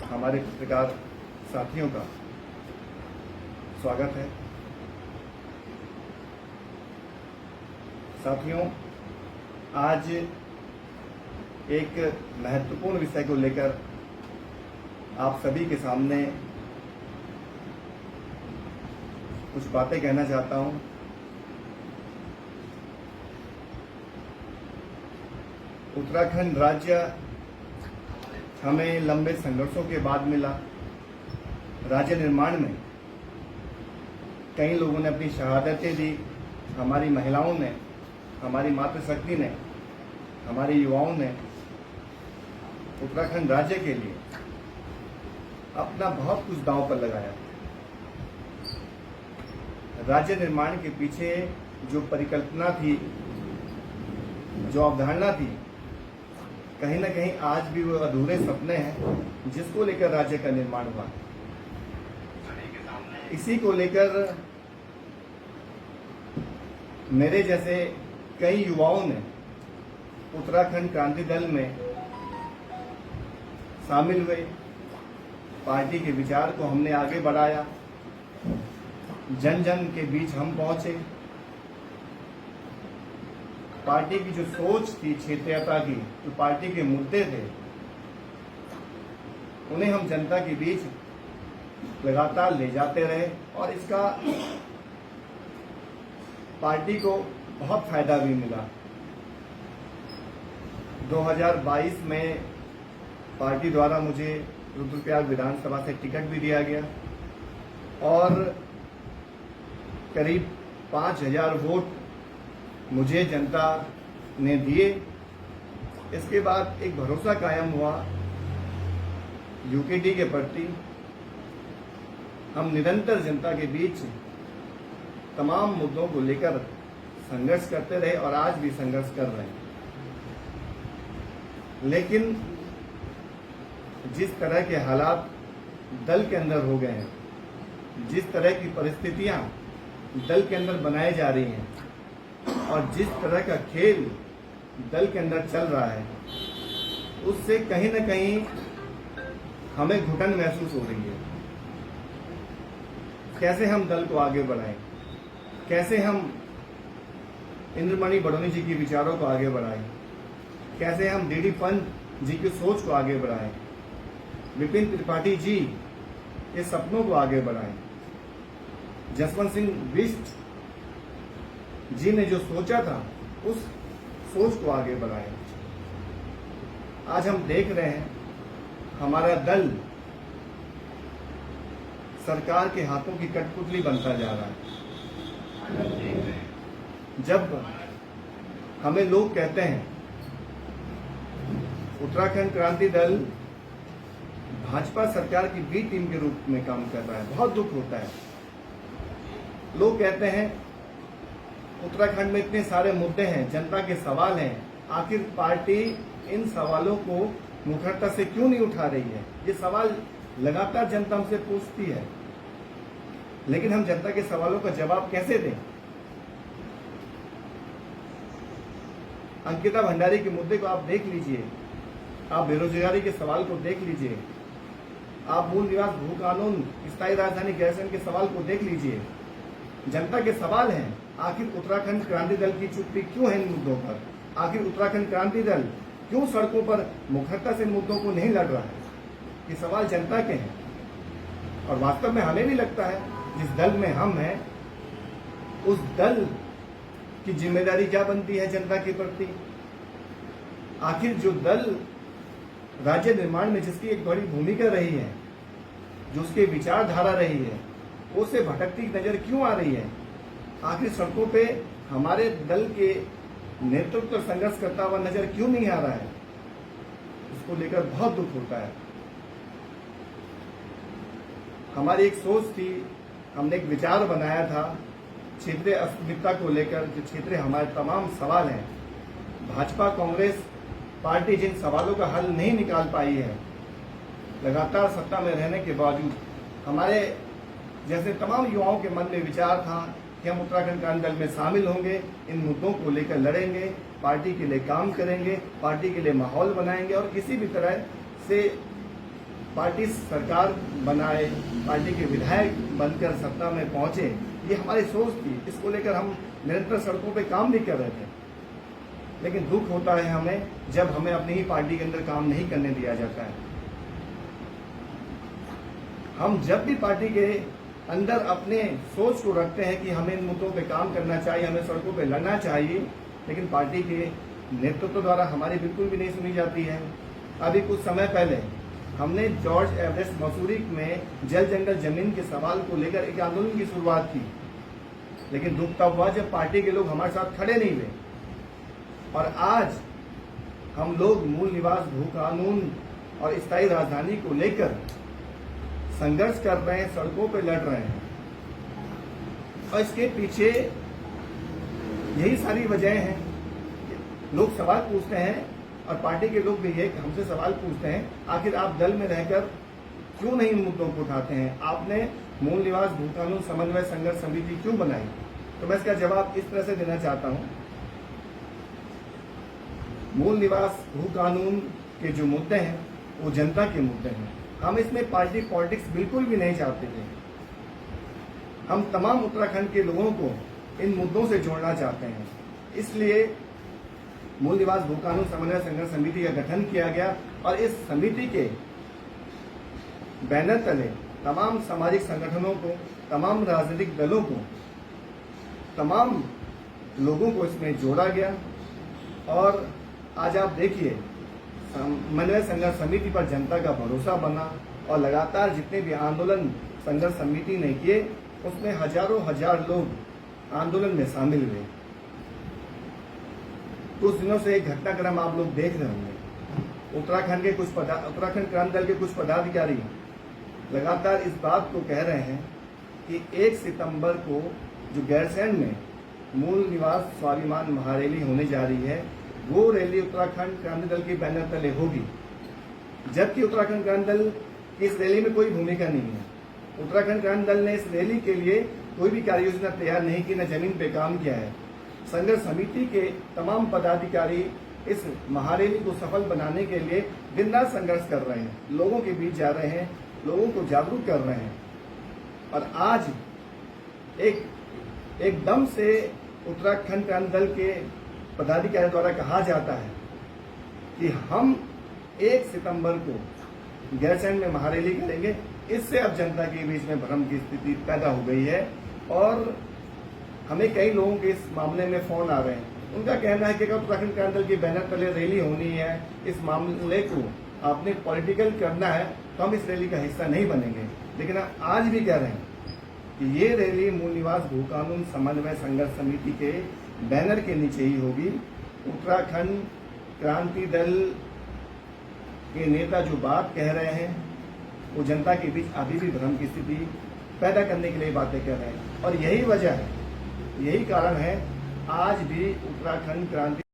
हमारे पत्रकार साथियों का स्वागत है। साथियों, आज एक महत्वपूर्ण विषय को लेकर आप सभी के सामने कुछ बातें कहना चाहता हूं। उत्तराखंड राज्य हमें लंबे संघर्षों के बाद मिला। राज्य निर्माण में कई लोगों ने अपनी शहादतें दी। हमारी महिलाओं ने, हमारी मातृशक्ति ने, हमारे युवाओं ने उत्तराखंड राज्य के लिए अपना बहुत कुछ दांव पर लगाया। राज्य निर्माण के पीछे जो परिकल्पना थी, जो अवधारणा थी, कहीं न कहीं आज भी वो अधूरे सपने हैं जिसको लेकर राज्य का निर्माण हुआ। इसी को लेकर मेरे जैसे कई युवाओं ने उत्तराखंड क्रांति दल में शामिल हुए। पार्टी के विचार को हमने आगे बढ़ाया, जन जन के बीच हम पहुंचे। पार्टी की जो सोच थी क्षेत्रीयता की, जो पार्टी के मुद्दे थे, उन्हें हम जनता के बीच लगातार ले जाते रहे और इसका पार्टी को बहुत फायदा भी मिला। 2022 में पार्टी द्वारा मुझे रुद्रप्रयाग विधानसभा से टिकट भी दिया गया और करीब 5000 वोट मुझे जनता ने दिए। इसके बाद एक भरोसा कायम हुआ यूकेडी के प्रति। हम निरंतर जनता के बीच तमाम मुद्दों को लेकर संघर्ष करते रहे और आज भी संघर्ष कर रहे हैं। लेकिन जिस तरह के हालात दल के अंदर हो गए हैं, जिस तरह की परिस्थितियां दल के अंदर बनाई जा रही हैं और जिस तरह का खेल दल के अंदर चल रहा है, उससे कहीं न कहीं हमें घुटन महसूस हो रही है। कैसे हम दल को आगे बढ़ाएं, कैसे हम इंद्रमणि बडोनी जी के विचारों को आगे बढ़ाएं, कैसे हम डीडी पंत जी की सोच को आगे बढ़ाएं, विपिन त्रिपाठी जी के सपनों को आगे बढ़ाएं, जसवंत सिंह बिष्ट जी ने जो सोचा था उस सोच को आगे बढ़ाएं। आज हम देख रहे हैं हमारा दल सरकार के हाथों की कठपुतली बनता जा रहा है। जब हमें लोग कहते हैं उत्तराखंड क्रांति दल भाजपा सरकार की बी टीम के रूप में काम कर रहा है, बहुत दुख होता है। लोग कहते हैं उत्तराखंड में इतने सारे मुद्दे हैं, जनता के सवाल हैं, आखिर पार्टी इन सवालों को मुखरता से क्यों नहीं उठा रही है? ये सवाल लगातार जनता हमसे पूछती है, लेकिन हम जनता के सवालों का जवाब कैसे दें? अंकिता भंडारी के मुद्दे को आप देख लीजिए, आप बेरोजगारी के सवाल को देख लीजिए, आप मूल निवास भू कानून, स्थायी राजधानी गैरसैंण के सवाल को देख लीजिए। जनता के सवाल हैं, आखिर उत्तराखंड क्रांति दल की चुप्पी क्यों है इन मुद्दों पर? आखिर उत्तराखंड क्रांति दल क्यों सड़कों पर मुखरता से मुद्दों को नहीं लड़ रहा है? ये सवाल जनता के हैं और वास्तव में हमें भी लगता है जिस दल में हम हैं, उस दल की जिम्मेदारी क्या बनती है जनता के प्रति? आखिर जो दल राज्य निर्माण में जिसकी एक बड़ी भूमिका रही है, जो उसकी विचारधारा रही है, वो से भटकती नजर क्यों आ रही है? आखिर सड़कों पे हमारे दल के नेतृत्व संघर्ष करता हुआ नजर क्यों नहीं आ रहा है? इसको लेकर बहुत दुख होता है। हमारी एक सोच थी, हमने एक विचार बनाया था क्षेत्रीय अस्मिता को लेकर, जो क्षेत्रीय हमारे तमाम सवाल हैं। भाजपा कांग्रेस पार्टी जिन सवालों का हल नहीं निकाल पाई है, लगातार सत्ता में रहने के बावजूद, हमारे जैसे तमाम युवाओं के मन में विचार था कि हम उत्तराखंड क्रांति दल में शामिल होंगे, इन मुद्दों को लेकर लड़ेंगे, पार्टी के लिए काम करेंगे, पार्टी के लिए माहौल बनाएंगे और किसी भी तरह से पार्टी सरकार बनाए, पार्टी के विधायक बनकर सत्ता में पहुंचे, ये हमारी सोच थी। इसको लेकर हम निरंतर सड़कों पे काम भी कर रहे थे। लेकिन दुख होता है हमें जब हमें अपनी ही पार्टी के अंदर काम नहीं करने दिया जाता है। हम जब भी पार्टी के अंदर अपने सोच को रखते हैं कि हमें इन मुद्दों पे काम करना चाहिए, हमें सड़कों पे लड़ना चाहिए, लेकिन पार्टी के नेतृत्व द्वारा हमारी बिल्कुल भी नहीं सुनी जाती है। अभी कुछ समय पहले हमने जॉर्ज एवरेस्ट मसूरी में जल जंगल जमीन के सवाल को लेकर एक आंदोलन की शुरुआत की, लेकिन दुख तब हुआ जब पार्टी के लोग हमारे साथ खड़े नहीं हुए। और आज हम लोग मूल निवास भू कानून और स्थायी राजधानी को लेकर संघर्ष कर रहे हैं, सड़कों पर लड़ रहे हैं। और इसके पीछे यही सारी वजह हैं। लोग सवाल पूछते हैं और पार्टी के लोग भी ये हमसे सवाल पूछते हैं, आखिर आप दल में रहकर क्यों नहीं इन मुद्दों को उठाते हैं? आपने मूल निवास भू कानून समन्वय संघर्ष समिति क्यों बनाई? तो मैं इसका जवाब इस तरह से देना चाहता हूं। मूल निवास भू कानून के जो मुद्दे हैं वो जनता के मुद्दे हैं। हम इसमें पार्टी पॉलिटिक्स बिल्कुल भी नहीं चाहते थे। हम तमाम उत्तराखंड के लोगों को इन मुद्दों से जोड़ना चाहते हैं। इसलिए मूल निवास भू कानून समन्वय संघर्ष समिति का गठन किया गया और इस समिति के बैनर तले तमाम सामाजिक संगठनों को, तमाम राजनीतिक दलों को, तमाम लोगों को इसमें जोड़ा गया। और आज आप देखिए, समन्वय संघर्ष समिति पर जनता का भरोसा बना और लगातार जितने भी आंदोलन संघर्ष समिति ने किए उसमें हजारों हजार लोग आंदोलन में शामिल हुए। कुछ दिनों से एक घटनाक्रम आप लोग देख रहे होंगे। उत्तराखंड क्रांति दल के कुछ पदाधिकारी लगातार इस बात को कह रहे हैं कि 1 सितंबर को जो गैरसैंण में मूल निवास स्वाभिमान महारैली होने जा रही है, वो रैली उत्तराखंड क्रांति दल के बैनर तले होगी, जबकि उत्तराखंड क्रांति दल की इस रैली में कोई भूमिका नहीं है। उत्तराखंड क्रांति दल ने इस रैली के लिए कोई भी कार्य योजना तैयार नहीं की, न जमीन पे काम किया है। संघर्ष समिति के तमाम पदाधिकारी इस महारैली को सफल बनाने के लिए दिन रात संघर्ष कर रहे हैं, लोगों के बीच जा रहे हैं, लोगों को जागरूक कर रहे हैं। और आज एकदम से उत्तराखंड क्रांति दल के पदाधिकारी द्वारा कहा जाता है कि हम 1 सितंबर को गैरसैंण में महारैली करेंगे। इससे अब जनता के बीच में भ्रम की स्थिति पैदा हो गई है और हमें कई लोगों के इस मामले में फोन आ रहे हैं। उनका कहना है कि अगर उत्तराखंड क्रांति दल के बैनर तले रैली होनी है, इस मामले को आपने पॉलिटिकल करना है, तो हम इस रैली का हिस्सा नहीं बनेंगे। लेकिन आज भी कह रहे हैं कि ये रैली मूल निवास भू कानून समन्वय संघर्ष समिति के बैनर के नीचे ही होगी। उत्तराखंड क्रांति दल के नेता जो बात कह रहे हैं वो जनता के बीच अभी भी भ्रम की स्थिति पैदा करने के लिए बातें कर रहे हैं। और यही वजह है, यही कारण है आज भी उत्तराखंड क्रांति